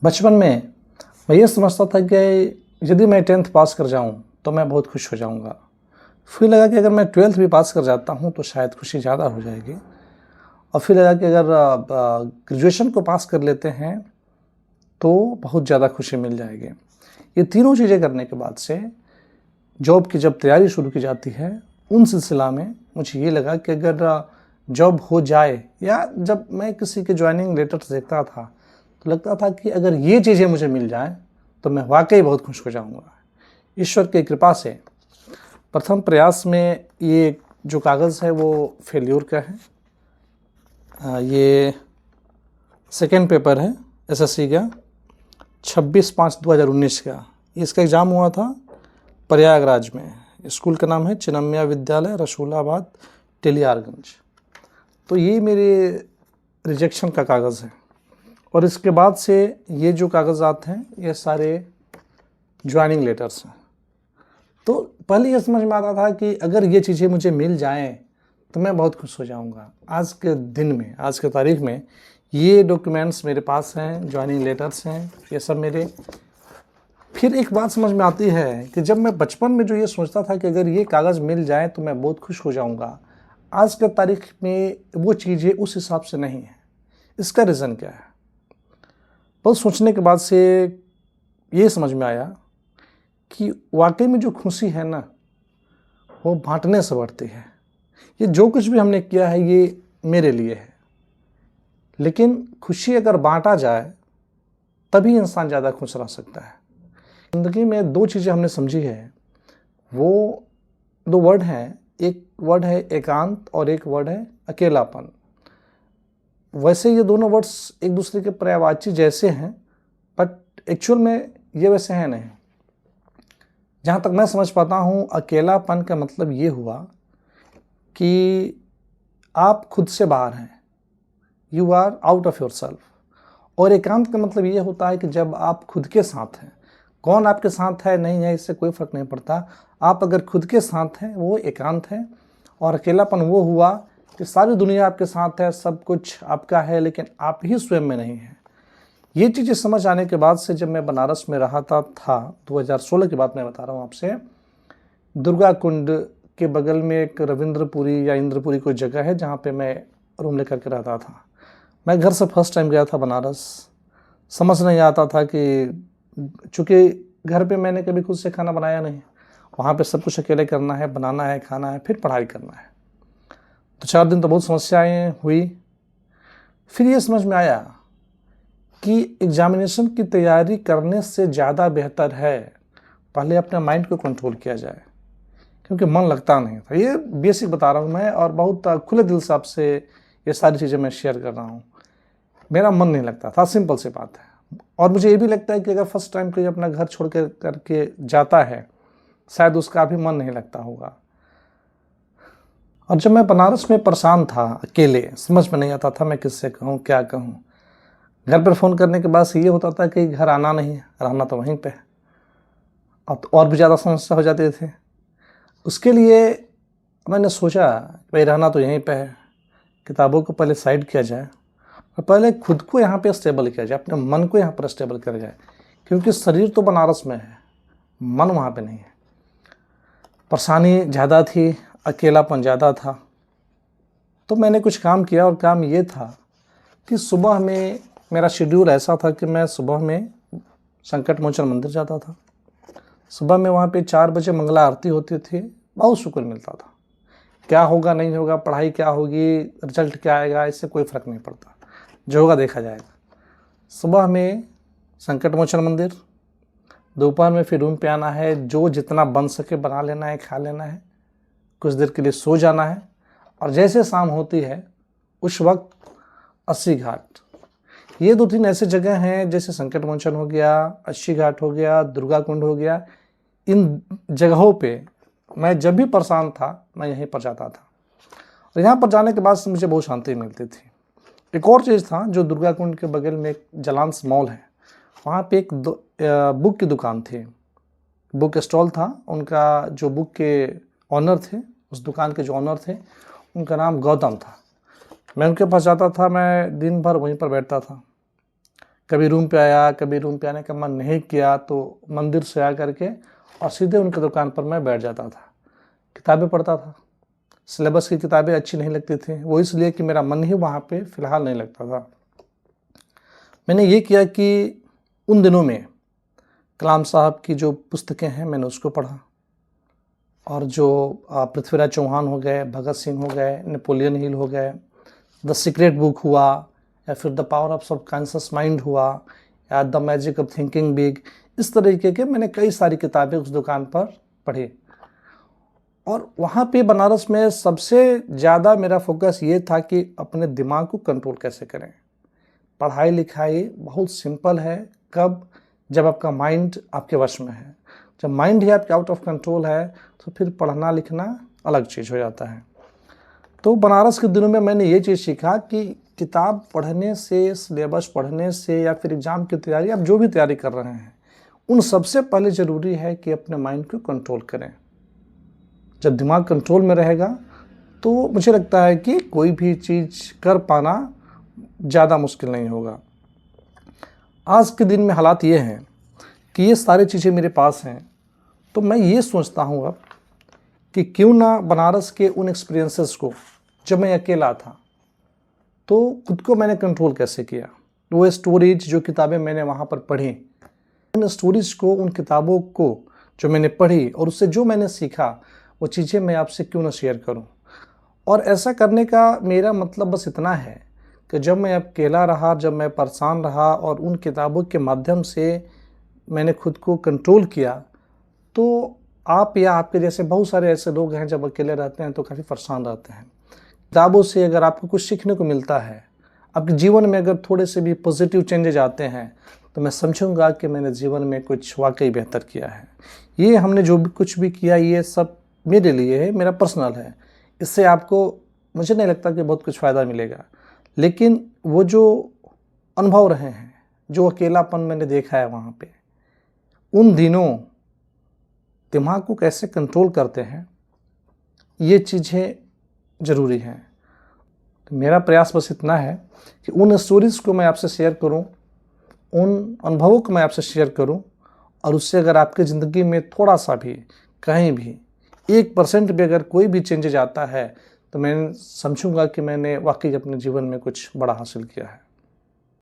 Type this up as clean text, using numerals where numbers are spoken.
बचपन में मैं ये समझता था कि यदि मैं 10th पास कर जाऊं तो मैं बहुत खुश हो जाऊंगा। फिर लगा कि अगर मैं 12th भी पास कर जाता हूं तो शायद खुशी ज़्यादा हो जाएगी। और फिर लगा कि अगर ग्रेजुएशन को पास कर लेते हैं तो बहुत ज़्यादा खुशी मिल जाएगी। ये तीनों चीज़ें करने के बाद से जॉब की जब तैयारी शुरू की जाती है, उन सिलसिला में मुझे ये लगा कि अगर जॉब हो जाए, या जब मैं किसी के ज्वाइनिंग लेटर्स देखता था तो लगता था कि अगर ये चीज़ें मुझे मिल जाएं तो मैं वाकई बहुत खुश हो जाऊंगा। ईश्वर की कृपा से प्रथम प्रयास में ये जो कागज़ है वो फेल्योर का है। ये सेकेंड पेपर है एसएससी का, 26/5/2019 का। इसका एग्ज़ाम हुआ था प्रयागराज में। स्कूल का नाम है चिन्मया विद्यालय, रसूलाबाद, टेलियारगंज। तो ये मेरे रिजेक्शन का कागज़ है। और इसके बाद से ये जो कागज़ात हैं ये सारे ज्वाइनिंग लेटर्स हैं। तो पहले ये समझ में आता था कि अगर ये चीज़ें मुझे मिल जाएं तो मैं बहुत खुश हो जाऊंगा। आज के दिन में, आज के तारीख में ये डॉक्यूमेंट्स मेरे पास हैं, ज्वाइनिंग लेटर्स हैं, ये सब मेरे। फिर एक बात समझ में आती है कि जब मैं बचपन में जो ये सोचता था कि अगर ये कागज़ मिल जाए तो मैं बहुत खुश हो जाऊंगा, आज के तारीख में वो चीज़ें उस हिसाब से नहीं है। इसका रीज़न क्या है? बहुत सोचने के बाद से ये समझ में आया कि वाकई में जो खुशी है ना, वो बांटने से बढ़ती है। ये जो कुछ भी हमने किया है ये मेरे लिए है, लेकिन खुशी अगर बांटा जाए तभी इंसान ज़्यादा खुश रह सकता है। ज़िंदगी में दो चीज़ें हमने समझी है, वो दो वर्ड हैं। एक वर्ड है एकांत और एक वर्ड है अकेलापन। वैसे ये दोनों वर्ड्स एक दूसरे के पर्यायवाची जैसे हैं, बट एक्चुअल में ये वैसे हैं नहीं। जहाँ तक मैं समझ पाता हूँ, अकेलापन का मतलब ये हुआ कि आप खुद से बाहर हैं, you are out of yourself. और एकांत का मतलब ये होता है कि जब आप खुद के साथ हैं। कौन आपके साथ है नहीं है इससे कोई फ़र्क नहीं पड़ता, आप अगर खुद के साथ हैं वो एकांत है। और अकेलापन वो हुआ कि सारी दुनिया आपके साथ है, सब कुछ आपका है, लेकिन आप ही स्वयं में नहीं हैं। ये चीज़ें समझ आने के बाद से जब मैं बनारस में रहा था 2016 की बात मैं बता रहा हूँ आपसे। दुर्गा कुंड के बगल में एक रविंद्रपुरी या इंद्रपुरी कोई जगह है जहाँ पे मैं रूम लेकर के रहता था। मैं घर से फर्स्ट टाइम गया था बनारस। समझ नहीं आता था कि चूँकि घर पे मैंने कभी खुद से खाना बनाया नहीं, वहाँ पे सब कुछ अकेले करना है, बनाना है, खाना है, फिर पढ़ाई करना है। तो 4 दिन तो बहुत समस्याएं हुई। फिर ये समझ में आया कि एग्जामिनेशन की तैयारी करने से ज़्यादा बेहतर है पहले अपने माइंड को कंट्रोल किया जाए, क्योंकि मन लगता नहीं था। ये बेसिक बता रहा हूँ मैं, और बहुत खुले दिल से आपसे ये सारी चीज़ें मैं शेयर कर रहा हूँ। मेरा मन नहीं लगता था, सिंपल सी बात है। और मुझे ये भी लगता है कि अगर फर्स्ट टाइम कोई अपना घर छोड़ करके जाता है, शायद उसका भी मन नहीं लगता होगा। और जब मैं बनारस में परेशान था, अकेले, समझ में नहीं आता था मैं किससे कहूँ, क्या कहूँ। घर पर फ़ोन करने के बाद से ये होता था कि घर आना नहीं है, रहना तो वहीं पे है। अब तो और भी ज़्यादा समस्या हो जाते थे। उसके लिए मैंने सोचा भाई रहना तो यहीं पे है, किताबों को पहले साइड किया जाए और पहले खुद को यहाँ पे स्टेबल किया जाए, अपने मन को यहाँ पर स्टेबल किया जाए, क्योंकि शरीर तो बनारस में है, मन वहाँ पे नहीं है। परेशानी ज़्यादा थी, अकेलापन ज़्यादा था। तो मैंने कुछ काम किया, और काम ये था कि सुबह में मेरा शेड्यूल ऐसा था कि मैं सुबह में संकट मोचन मंदिर जाता था। सुबह में वहाँ पे 4 बजे मंगला आरती होती थी, बहुत सुकून मिलता था। क्या होगा नहीं होगा, पढ़ाई क्या होगी, रिजल्ट क्या आएगा, इससे कोई फ़र्क नहीं पड़ता, जो होगा देखा जाएगा। सुबह में संकट मोचन मंदिर, दोपहर में फिर रूम पे आना है, जो जितना बन सके बना लेना है, खा लेना है, कुछ देर के लिए सो जाना है। और जैसे शाम होती है उस वक्त 80 घाट, ये 2-3 ऐसे जगह हैं, जैसे संकट मोचन हो गया, 80 घाट हो गया, दुर्गा कुंड हो गया। इन जगहों पे मैं जब भी परेशान था मैं यहीं पर जाता था, और यहाँ पर जाने के बाद से मुझे बहुत शांति मिलती थी। एक और चीज़ था, जो दुर्गा कुंड के बगल में एक जलांस मॉल है, वहाँ पे एक बुक की दुकान थी, बुक स्टॉल था। उनका जो बुक के ऑनर थे, उस दुकान के जो ऑनर थे, उनका नाम गौतम था। मैं उनके पास जाता था, मैं दिन भर वहीं पर बैठता था। कभी रूम पे आया, कभी रूम पे आने का मन नहीं किया तो मंदिर से आ करके और सीधे उनकी दुकान पर मैं बैठ जाता था, किताबें पढ़ता था। सिलेबस की किताबें अच्छी नहीं लगती थी, वो इसलिए कि मेरा मन ही वहाँ पे फ़िलहाल नहीं लगता था। मैंने ये किया कि उन दिनों में कलाम साहब की जो पुस्तकें हैं मैंने उसको पढ़ा, और जो पृथ्वीराज चौहान हो गए, भगत सिंह हो गए, नेपोलियन हिल हो गए, द सीक्रेट बुक हुआ, या फिर the power of subconscious mind हुआ, या the magic of thinking big, इस तरीके के मैंने कई सारी किताबें उस दुकान पर पढ़ी। और वहाँ पे बनारस में सबसे ज़्यादा मेरा फोकस ये था कि अपने दिमाग को कंट्रोल कैसे करें। पढ़ाई लिखाई बहुत सिंपल है, कब? जब आपका माइंड आपके वश में है। जब माइंड ही आपके आउट ऑफ कंट्रोल है तो फिर पढ़ना लिखना अलग चीज़ हो जाता है। तो बनारस के दिनों में मैंने ये चीज़ सीखा कि किताब पढ़ने से, सिलेबस पढ़ने से, या फिर एग्ज़ाम की तैयारी, आप जो भी तैयारी कर रहे हैं, उन सबसे पहले ज़रूरी है कि अपने माइंड को कंट्रोल करें। जब दिमाग कंट्रोल में रहेगा तो मुझे लगता है कि कोई भी चीज़ कर पाना ज़्यादा मुश्किल नहीं होगा। आज के दिन में हालात ये हैं कि ये सारी चीज़ें मेरे पास हैं, तो मैं ये सोचता हूँ अब कि क्यों ना बनारस के उन एक्सपीरियंसेस को, जब मैं अकेला था तो खुद को मैंने कंट्रोल कैसे किया, वो स्टोरीज जो किताबें मैंने वहाँ पर पढ़ी, उन स्टोरीज को, उन किताबों को जो मैंने पढ़ी और उससे जो मैंने सीखा, वो चीज़ें मैं आपसे क्यों ना शेयर करूं। और ऐसा करने का मेरा मतलब बस इतना है कि जब मैं अकेला रहा, जब मैं परेशान रहा और उन किताबों के माध्यम से मैंने खुद को कंट्रोल किया, तो आप या आपके जैसे बहुत सारे ऐसे लोग हैं जब अकेले रहते हैं तो काफ़ी परेशान रहते हैं। किताबों से अगर आपको कुछ सीखने को मिलता है, आपके जीवन में अगर थोड़े से भी पॉजिटिव चेंजेज आते हैं, तो मैं समझूंगा कि मैंने जीवन में कुछ वाकई बेहतर किया है। ये हमने जो भी कुछ भी किया, ये सब मेरे लिए है, मेरा पर्सनल है। इससे आपको, मुझे नहीं लगता कि बहुत कुछ फ़ायदा मिलेगा, लेकिन वो जो अनुभव रहे हैं, जो अकेलापन मैंने देखा है वहाँ पे, उन दिनों दिमाग को कैसे कंट्रोल करते हैं, ये चीज़ें ज़रूरी हैं। तो मेरा प्रयास बस इतना है कि उन स्टोरीज़ को मैं आपसे शेयर करूं, उन अनुभवों को मैं आपसे शेयर करूं, और उससे अगर आपकी ज़िंदगी में थोड़ा सा भी, कहीं भी 1% भी अगर कोई भी चेंजेज आता है, तो मैं समझूंगा कि मैंने वाकई अपने जीवन में कुछ बड़ा हासिल किया है।